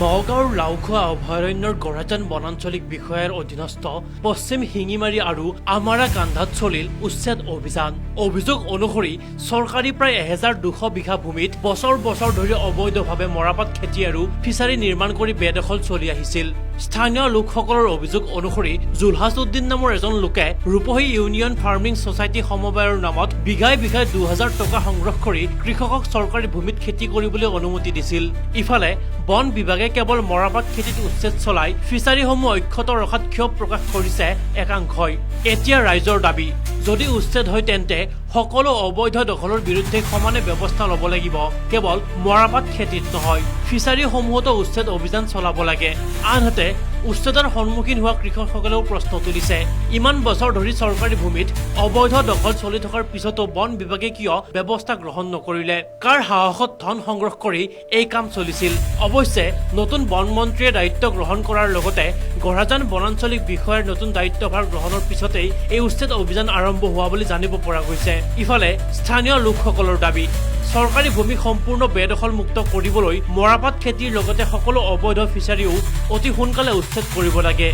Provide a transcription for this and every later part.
নগাঁৱৰ লাওখোৱা অভয়াৰণ্যৰ গৰাজান বনাঞ্চলিক বিষয়াৰ অধীনস্থ পশ্চিম শিঙিমাৰী আৰু আমাৰা কান্ধাত চলিল উচ্ছেদ অভিযান। অভিযোগ অনুসৰি চৰকাৰী প্ৰায় 1200 বিঘা ভূমিত বছৰ বছৰ ধৰি অবৈধভাৱে মৰাপাট খেতি আৰু ফিচাৰী নিৰ্মাণ কৰি বেদখল চলি আহিছিল। স্থানীয় লোকসকলৰ অভিযোগ অনুসৰি জুলহাছ উদ্দিন নামৰ এজন লোকে ৰূপহী ইউনিয়ন ফাৰ্মিং ছচাইটি সমবায়ৰ নামত বিঘাই বিঘাই 2000 টকা সংগ্ৰহ কৰি কৃষকক চৰকাৰী ভূমিত খেতি কৰিবলৈ অনুমতি দিছিল। ইফালে বন বিভাগে কেৱল মৰাপাট খেতিত উচ্ছেদ চলাই ফিচাৰীসমূহ অক্ষত ৰখাত ক্ষোভ প্ৰকাশ কৰিছে একাংশই। এতিয়া ৰাইজৰ দাবী, যদি উচ্ছেদ হয় তেন্তে সকলো অবৈধ দখলৰ বিৰুদ্ধে সমানে ব্যৱস্থা ল'ব লাগিব। কেৱল মৰাপাট খেতিত নহয়, ফিচাৰীসমূহতো উচ্ছেদ অভিযান চলাব লাগে। আনহাতে উচ্ছেদৰ সন্মুখীন হোৱা কৃষকসকলেও প্ৰশ্ন তুলিছে, ইমান বছৰ ধৰি চৰকাৰী ভূমিত অবৈধ দখল চলি থকাৰ পিছতো বন বিভাগে কিয় ব্যৱস্থা গ্ৰহণ নকৰিলে? কাৰ সাহসত ধন সংগ্ৰহ কৰি এই কাম চলিছিল? অৱশ্যে নতুন বন মন্ত্ৰীয়ে দায়িত্ব গ্ৰহণ কৰাৰ লগতে গৰাজান বনাঞ্চলিক বিষয়াৰ নতুন দায়িত্বভাৰ গ্ৰহণৰ পিছতেই এই উচ্ছেদ অভিযান আৰম্ভ হোৱা বুলি জানিব পৰা গৈছে। ইফালে স্থানীয় লোকসকলৰ দাবী, চৰকাৰী ভূমি সম্পূৰ্ণ বেদখল মুক্ত কৰিবলৈ মৰাপাট খেতিৰ লগতে সকলো অবৈধ ফিচাৰীও অতি সোনকালে উচ্ছেদ কৰিব লাগে।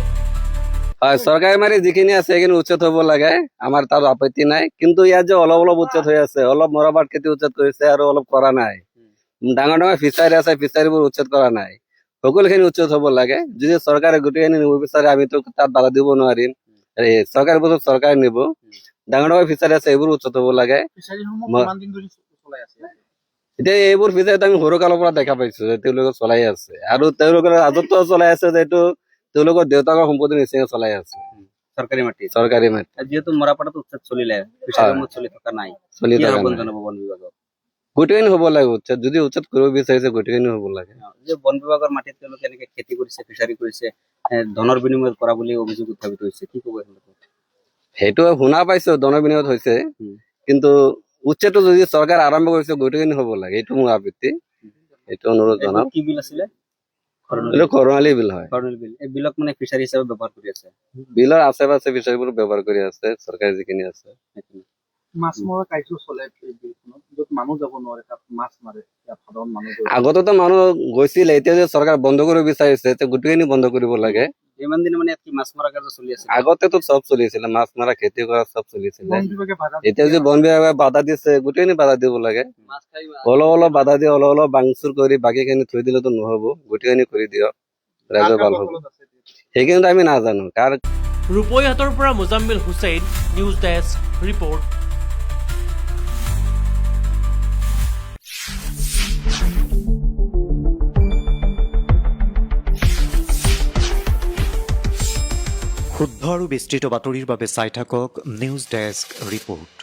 হয়, চৰকাৰী মাটি যিখিনি আছে সেইখিনি উচ্ছেদ হ'ব লাগে, আমাৰ তাৰ আপত্তি নাই। কিন্তু ইয়াত যে অলপ অলপ উচ্ছেদ হৈ আছে, অলপ মৰাপাট খেতি উচ্ছেদ কৰিছে আৰু অলপ কৰা নাই। ডাঙৰ ডাঙৰ ফিচাৰী আছে, ফিচাৰীবোৰ উচ্ছেদ কৰা নাই। সকলোখিনি উচ্ছেদ হ'ব লাগে। যদি চৰকাৰে গোটেইখিনি নিব বিচাৰে আমিতো তাত বাধা দিব নোৱাৰিম। চৰকাৰী বস্তু চৰকাৰে নিব। ডাঙৰ ডাঙৰ ফিচাৰী আছে, এইবোৰ উচ্ছেদ হ'ব লাগে। এতিয়া এইবোৰ ফিচাৰীত আমি সৰু কালৰ পৰা দেখা পাইছো যে তেওঁলোকে চলাই আছে, আৰু তেওঁলোকৰ ৰাজত্ব চলাই আছে, যিহেতু তেওঁলোকৰ দেউতাকৰ সম্পত্তি নিচিনা চলাই আছে চৰকাৰী মাটি। যিহেতু মৰাপাটত উচ্ছেদ চলিলে, চলি থকা নাই, গোটেইখিনি হ'ব লাগে উচ্ছেদ। যদি উচ্ছেদ কৰিব বিচাৰিছে গোটেইখিনি হ'ব লাগে। যে বন বিভাগৰ মাটিত তেওঁলোকে এনেকে খেতি কৰিছে, ফিচাৰী কৰিছে, ধনৰ বিনিময়ত কৰা বুলি অভিযোগ উত্থাপিত হৈছে, কি ক'ব? সেইটো শুনা পাইছো ধনৰ বিনিময়ত হৈছে, কিন্তু উচ্ছেদটো যদি চৰকাৰ আৰম্ভ কৰিছে গোটেইখিনি হ'ব লাগে, এইটো মোৰ আপত্তি। এইটো অনুৰোধ জনাম। কি বিল আছিলে? খৰালি বিল হয়। এই বিলক মানে ফিচাৰী হিচাপে ব্যৱহাৰ কৰি আছে। বিলৰ আশে পাশে ফিচাৰীবোৰ ব্যৱহাৰ কৰি আছে, চৰকাৰে যিখিনি আছে। মাছ মৰা কাৰ্য চলে য'ত মানুহ যাব নোৱাৰে, তাত মাছ মাৰে। আগতেতো মানুহ গৈছিল, এতিয়া যে চৰকাৰ বন্ধ কৰিব বিচাৰিছে গোটেইখিনি বন্ধ কৰিব লাগে। ইমান দিন মানে মাছ মৰা কাৰ্য চলি আছে। আগতেতো চব চলিছিলে, মাছ মৰা, খেতি কৰা চব চলিছিলে। এতিয়া যে বন বিভাগে বাধা দিছে, গোটেইখিনি বাধা দিব লাগে। অলপ অলপ বাধা দিয়ে, অলপ অলপ বাংচুৰ কৰি বাকীখিনি থৈ দিলেতো নহব, গোটেইখিনি কৰি দিয়ক, ৰাইজৰ ভাল হ'ব। সেইখিনিতো আমি নাজানো। ৰূপৈহাটৰ পৰা Muzammil Hussain, news desk report. শুদ্ধ আৰু বিস্তৃত বাতৰিৰ বাবে চাই থাকক নিউজ ডেস্ক ৰিপৰ্ট।